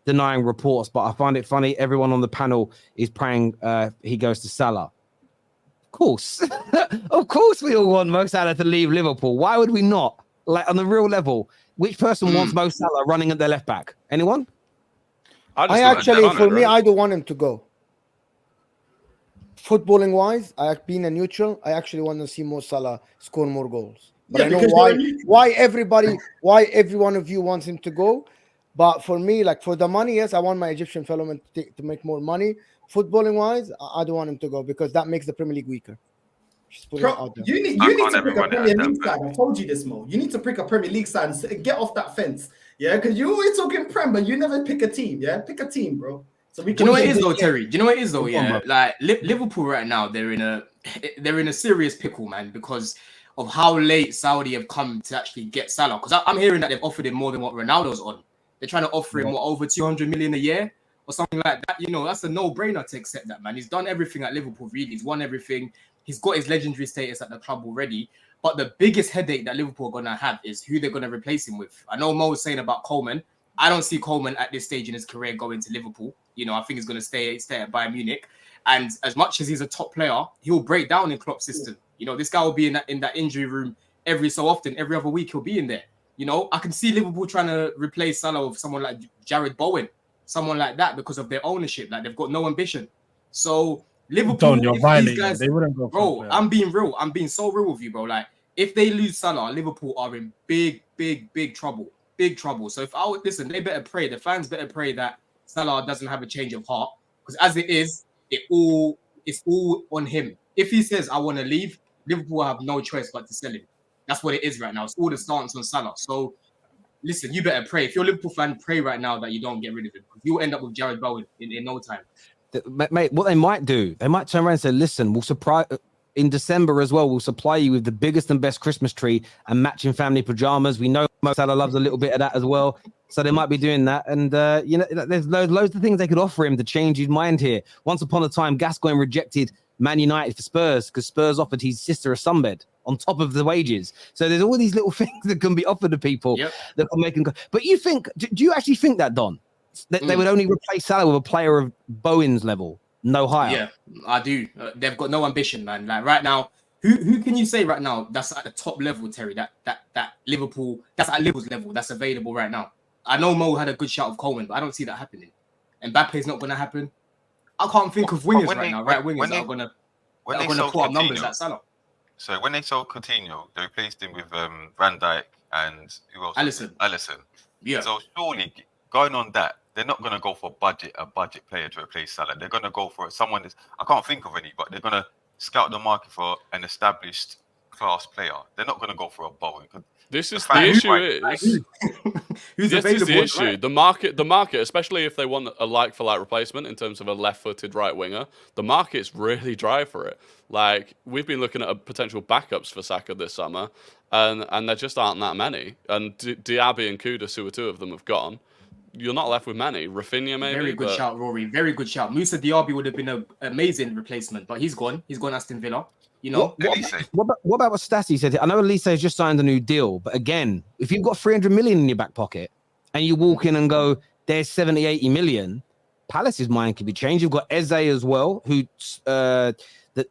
denying reports, but I find it funny. Everyone on the panel is praying he goes to Salah. Of course. Of course we all want Mo Salah to leave Liverpool. Why would we not? Like, on the real level, which person wants Mo Salah running at their left back? Anyone? I actually, for me, I don't want him to go. Footballing wise, being a neutral, I actually want to see Mo Salah score more goals. But I know why every one of you wants him to go. But for me, like, for the money, yes, I want my Egyptian fellow to make more money. Footballing wise, I don't want him to go because that makes the Premier League weaker. Bro, you need to pick a Premier League side. I told you this, Mo. You need to pick a Premier League side and get off that fence. Yeah, because you're always talking Prem, but you never pick a team. Yeah, pick a team, bro. So we do you know what it is though, Terry? Do you know what it is though? Yeah, like Liverpool right now, they're in a serious pickle, man, because of how late Saudi have come to actually get Salah. Because I'm hearing that they've offered him more than what Ronaldo's on. They're trying to offer him over 200 million a year or something like that. You know, that's a no-brainer to accept that, man. He's done everything at Liverpool, really. He's won everything. He's got his legendary status at the club already. But the biggest headache that Liverpool are going to have is who they're going to replace him with. I know Mo was saying about Coleman. I don't see Coleman at this stage in his career going to Liverpool. You know, I think he's going to stay at Bayern Munich. And as much as he's a top player, he'll break down in Klopp's system. You know, this guy will be in that injury room every so often. Every other week, he'll be in there. You know, I can see Liverpool trying to replace Salah with someone like Jared Bowen, someone like that, because of their ownership. Like, they've got no ambition. So Liverpool, these guys, they wouldn't go. Bro, I'm being real. I'm being so real with you, bro. Like, if they lose Salah, Liverpool are in big trouble. Big trouble. So if I would listen, they better pray. The fans better pray that Salah doesn't have a change of heart, because as it is, it's all on him. If he says I want to leave, Liverpool have no choice but to sell him. That's what it is right now. It's all the stance on Salah. So listen, you better pray. If you're a Liverpool fan, pray right now that you don't get rid of him, because you'll end up with Jared Bowen in no time. Mate, what they might do, they might turn around and say, listen, we'll surprise in December as well. We'll supply you with the biggest and best Christmas tree and matching family pajamas. We know Mo Salah loves a little bit of that as well. So they might be doing that. And, you know, there's loads of things they could offer him to change his mind here. Once upon a time, Gascoigne rejected Man United for Spurs because Spurs offered his sister a sunbed on top of the wages. So there's all these little things that can be offered to people that can make them go. But you think, do you actually think that, Don? That they would only replace Salah with a player of Bowen's level, no higher? Yeah, I do. They've got no ambition, man. Like right now, who can you say right now that's at the top level, Terry? That Liverpool, that's at Liverpool's level, that's available right now. I know Mo had a good shout of Coleman, but I don't see that happening. Mbappe's not going to happen. I can't think of wingers right now, right wingers that are going to put up numbers like Salah. So when they sold Coutinho, they replaced him with Van Dijk and who else? Alisson. Yeah. So surely going on that, they're not going to go for a budget player to replace Salah. They're going to go for someone that's, I can't think of any, but they're going to scout the market for an established class player. They're not going to go for a Bowen. This is the issue. Who's this available? Is the issue. Right? The market, especially if they want a like-for-like replacement in terms of a left-footed right winger, the market's really dry for it. Like, we've been looking at potential backups for Saka this summer, and there just aren't that many. And Diaby and Kudus, who are two of them, have gone. You're not left with many. Rafinha, maybe. Very good shout, Rory. Very good shout. Musa Diaby would have been an amazing replacement, but he's gone. He's gone Aston Villa. You know, what about what Stassi said? I know Elise has just signed a new deal, but again, if you've got 300 million in your back pocket and you walk in and go, there's 70, 80 million, Palace's mind can be changed. You've got Eze as well, who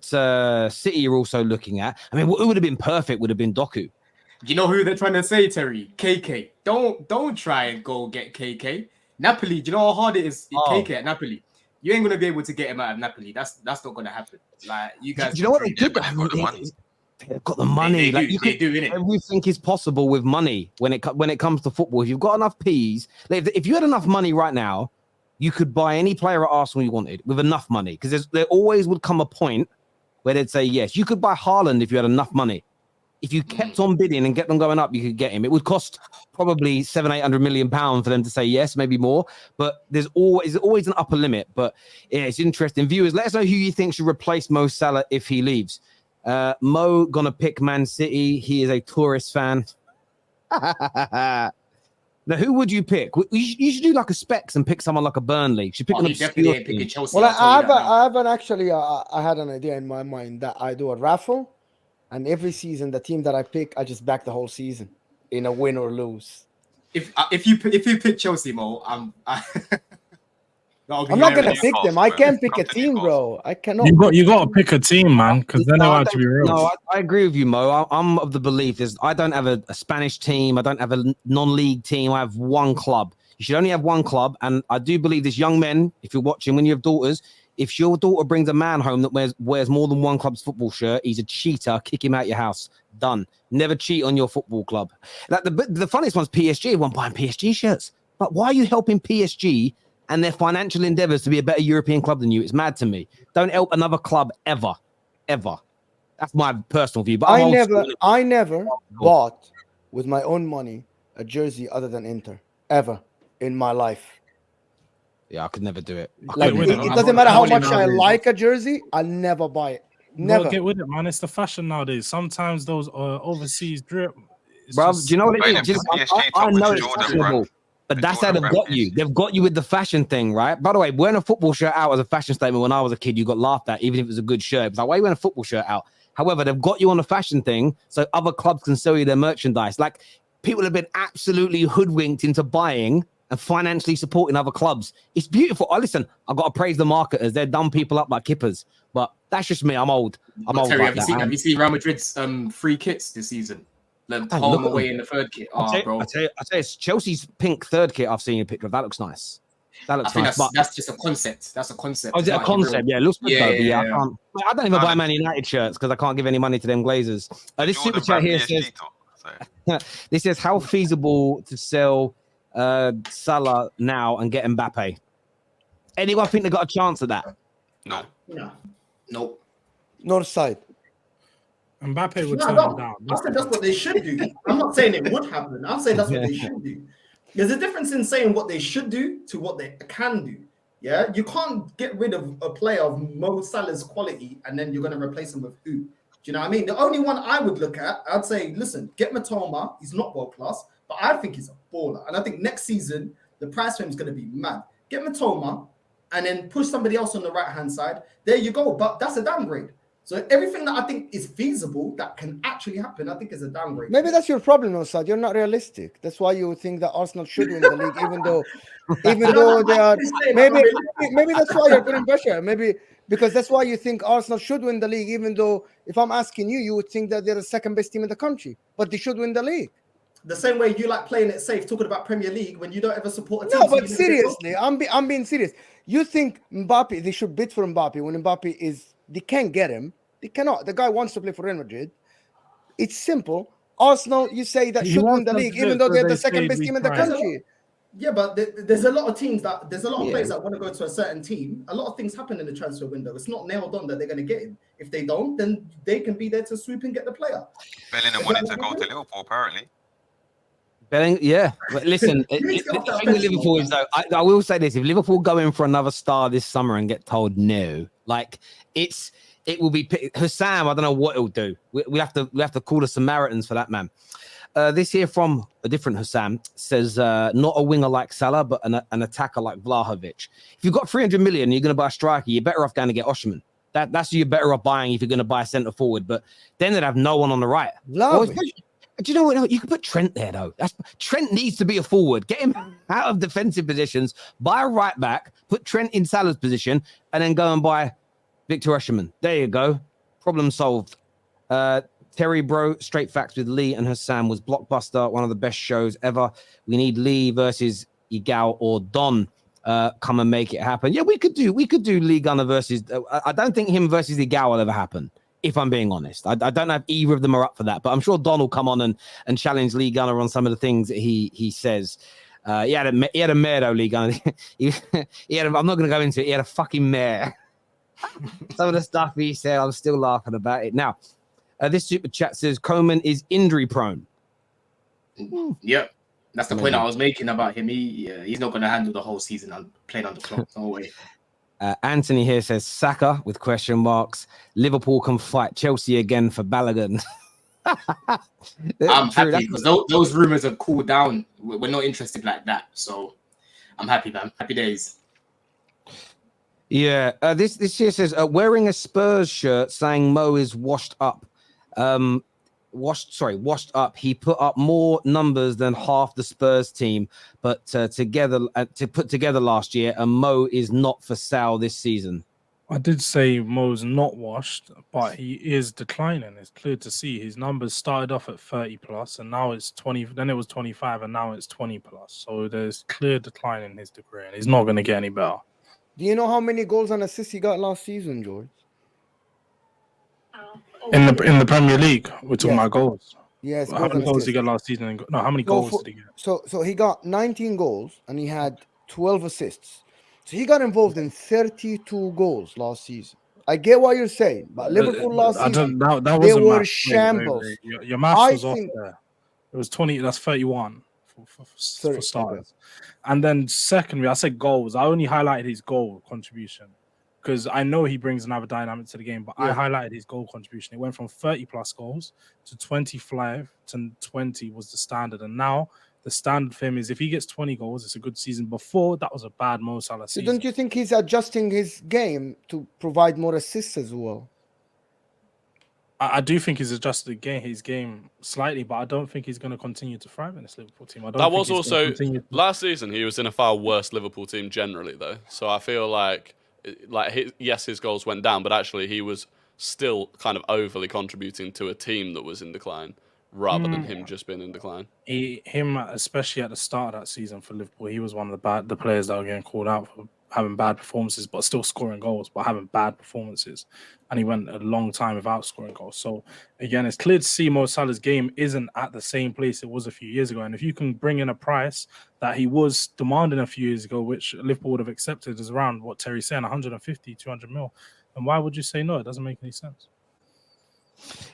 City are also looking at. I mean, who would have been perfect would have been Doku. You know who they're trying to say, Terry? KK. Don't try and go get KK. Napoli, do you know how hard it is? KK at Napoli. You ain't gonna be able to get him out of Napoli. That's not gonna happen. Like, you guys. Do you know what they do? They've got the money. Everything is possible with money when it comes to football. If you've got enough peas, if you had enough money right now, you could buy any player at Arsenal you wanted with enough money. Because there always would come a point where they'd say yes. You could buy Haaland if you had enough money. If you kept on bidding and get them going up, you could get him. It would cost probably £700-800 million for them to say yes, maybe more. But there's always an upper limit. But yeah, it's interesting. Viewers, let us know who you think should replace Mo Salah if he leaves. Mo gonna pick Man City. He is a tourist fan. Now, who would you pick? You should do like a specs and pick someone like a Burnley. You should pick picking Chelsea. Well, I haven't actually. I had an idea in my mind that I do a raffle. And every season, the team that I pick, I just back the whole season in a win or lose. If you pick Chelsea, Mo, I'm not gonna pick them. I can't pick a team, bro. I cannot. You got to pick a team, man, because then they'll have to be real. No, I agree with you, Mo. I'm of the belief I don't have a Spanish team. I don't have a non-league team. I have one club. You should only have one club, and I do believe this young men, if you're watching, when you have daughters, if your daughter brings a man home that wears more than one club's football shirt, he's a cheater. Kick him out your house. Done. Never cheat on your football club. Like the funniest one's PSG. Everyone buying PSG shirts. But why are you helping PSG and their financial endeavors to be a better European club than you? It's mad to me. Don't help another club ever. That's my personal view. But I never bought with my own money a jersey other than Inter ever in my life. Yeah, I could never do it. It doesn't matter how much I like a jersey, I'll never buy it. Never. Get with it, man. It's the fashion nowadays. Sometimes those overseas drip. Bro, do you know what it is? I know it's fashionable, but that's how they've got you. They've got you with the fashion thing, right? By the way, wearing a football shirt out as a fashion statement when I was a kid, you got laughed at, even if it was a good shirt. It was like, why are you wearing a football shirt out? However, they've got you on the fashion thing so other clubs can sell you their merchandise. Like, people have been absolutely hoodwinked into buying and financially supporting other clubs. It's beautiful. Oh, listen, I've got to praise the marketers. They're dumb people up like kippers. But that's just me. I'm old. Terry, have you seen Real Madrid's free kits this season? Like home away in the third kit. Bro. I tell you, it's Chelsea's pink third kit I've seen a picture of. That looks nice. That looks nice. That's just a concept. That's a concept. Oh, is it a concept? Yeah, it looks good though. Yeah, I don't even buy Man United shirts because I can't give any money to them Glazers. This super chat here says, this says, how feasible to sell Salah now and get Mbappe? Anyone think they got a chance at that? No. Nope. North side. Mbappe would turn them down. I said that's what they should do. I'm not saying it would happen. I'm saying that's what they should do. There's a difference in saying what they should do to what they can do. Yeah, you can't get rid of a player of Mo Salah's quality and then you're going to replace him with who? Do you know what I mean? The only one I would look at, I'd say, listen, get Matoma. He's not world class, but I think he's a baller. And I think next season, the price for him is going to be mad. Get Matoma and then push somebody else on the right-hand side. There you go. But that's a downgrade. So everything that I think is feasible that can actually happen, I think is a downgrade. Maybe that's your problem, Osad. You're not realistic. That's why you think that Arsenal should win the league, even though they are. Maybe that's why you're putting pressure. Maybe because that's why you think Arsenal should win the league, even though if I'm asking you, you would think that they're the second best team in the country, but they should win the league. The same way you like playing it safe, talking about Premier League when you don't ever support a team. No, but seriously, I'm being serious. You think Mbappe, they should bid for Mbappe when Mbappe is. They can't get him. They cannot. The guy wants to play for Real Madrid. It's simple. Arsenal, you say that should win the league, even though they're the second best team in the country. Yeah, but there's a lot of teams there's a lot of players that want to go to a certain team. A lot of things happen in the transfer window. It's not nailed on that they're going to get him. If they don't, then they can be there to swoop and get the player. Bellingham wanted to go to Liverpool, apparently. Yeah, but listen, the thing with Liverpool is though, I will say this: if Liverpool go in for another star this summer and get told no, like it will be Hussam. I don't know what he'll do. We have to call the Samaritans for that man. This here from a different Hussam says, not a winger like Salah, but an attacker like Vlahovic. If you've got 300 million, you're going to buy a striker. You're better off going to get Osimhen. That's who you're better off buying if you're going to buy a centre forward. But then they'd have no one on the right. Do you know what? You can put Trent there though. Trent needs to be a forward. Get him out of defensive positions. Buy a right back. Put Trent in Salah's position, and then go and buy Victor Osimhen. There you go. Problem solved. Terry, bro, straight facts with Lee and Hussam was blockbuster. One of the best shows ever. We need Lee versus Igal or Don. Come and make it happen. Yeah, we could do Lee Gunner versus. I don't think him versus Igal will ever happen. If I'm being honest, I don't know if either of them are up for that, but I'm sure Don will come on and challenge Lee Gunner on some of the things that he says. He had a mare though, Lee Gunner. I'm not going to go into it. He had a fucking mare. Some of the stuff he said, I'm still laughing about it. Now, this super chat says Coman is injury prone. Yep, that's the point I was making about him. He's not going to handle the whole season on playing on the clock. No way. Anthony here says Saka with question marks. Liverpool can fight Chelsea again for Balogun. I'm happy because those rumors have cooled down. We're not interested like that, so I'm happy, man. Happy days. Yeah, this here says wearing a Spurs shirt saying Mo is washed up. washed up. He put up more numbers than half the Spurs team, but to put together last year. And Mo is not for sale this season. I did say Mo's not washed, but he is declining. It's clear to see his numbers started off at 30 plus, and now it's 20. Then it was 25, and now it's 20 plus. So there's clear decline in his degree, and he's not going to get any better. Do you know how many goals and assists he got last season, George? In the Premier League, we're talking about goals. Yes. How many goals did he get last season? No, how many goals did he get? So he got 19 goals, and he had 12 assists. So he got involved in 32 goals last season. I get what you're saying, but Liverpool last season, they were shambles. Your math was off there. It was 20. That's 31 for starters. Okay. And then secondly, I said goals. I only highlighted his goal contribution because I know he brings another dynamic to the game, but I highlighted his goal contribution. It went from 30 plus goals to 25 to 20 was the standard. And now the standard for him is if he gets 20 goals, it's a good season. Before, that was a bad Mo Salah season. So don't you think he's adjusting his game to provide more assists as well? I do think he's adjusted his game slightly, but I don't think he's going to continue to thrive in this Liverpool team. That was also last season. He was in a far worse Liverpool team generally, though. So I feel like his goals went down, but actually he was still kind of overly contributing to a team that was in decline, rather than him just being in decline. Him, especially at the start of that season for Liverpool, he was one of the players that were getting called out for having bad performances, but still scoring goals, but having bad performances. And he went a long time without scoring goals. So again, it's clear to see Mo Salah's game isn't at the same place it was a few years ago. And if you can bring in a price that he was demanding a few years ago, which Liverpool would have accepted as around what Terry's saying, 150, 200 mil, then why would you say no? It doesn't make any sense.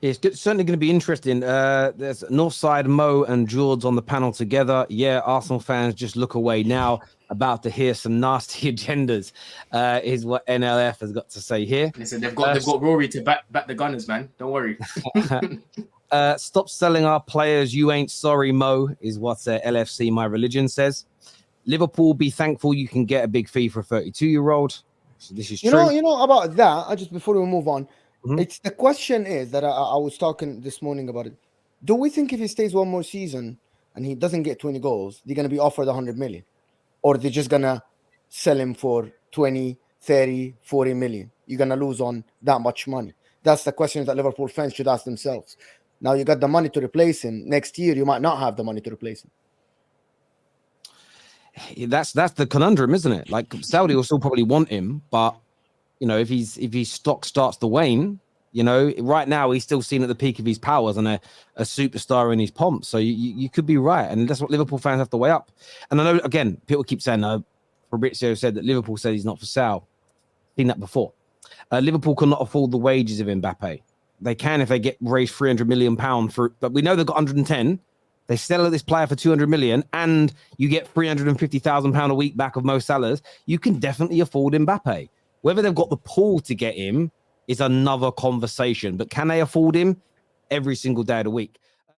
Yeah, it's certainly going to be interesting. There's Northside, Mo and George on the panel together. Yeah, Arsenal fans just look away now. About to hear some nasty agendas. Is what NLF has got to say here. Listen, they've got Rory to back the Gunners, man. Don't worry. Stop selling our players. You ain't sorry, Mo. Is what LFC My Religion says. Liverpool, be thankful you can get a big fee for a 32-year-old. So this is true. You know about that. I just before we move on. It's the question is that I was talking this morning about it. Do we think if he stays one more season and he doesn't get 20 goals, they're going to be offered 100 million? Or they're just going to sell him for 20, 30, 40 million? You're going to lose on that much money. That's the question that Liverpool fans should ask themselves. Now you got the money to replace him. Next year, you might not have the money to replace him. That's the conundrum, isn't it? Like Saudi will still probably want him, but if his stock starts to wane, right now he's still seen at the peak of his powers and a superstar in his pomp. So you could be right, and that's what Liverpool fans have to weigh up. And I know again, people keep saying Fabrizio said that Liverpool said he's not for sale. Seen that before. Liverpool cannot afford the wages of Mbappe. They can if they raise £300 million but we know they've got 110. They sell this player for 200 million, and you get £350,000 a week back of Mo Salah's. You can definitely afford Mbappe. Whether they've got the pool to get him is another conversation, but can they afford him every single day of the week?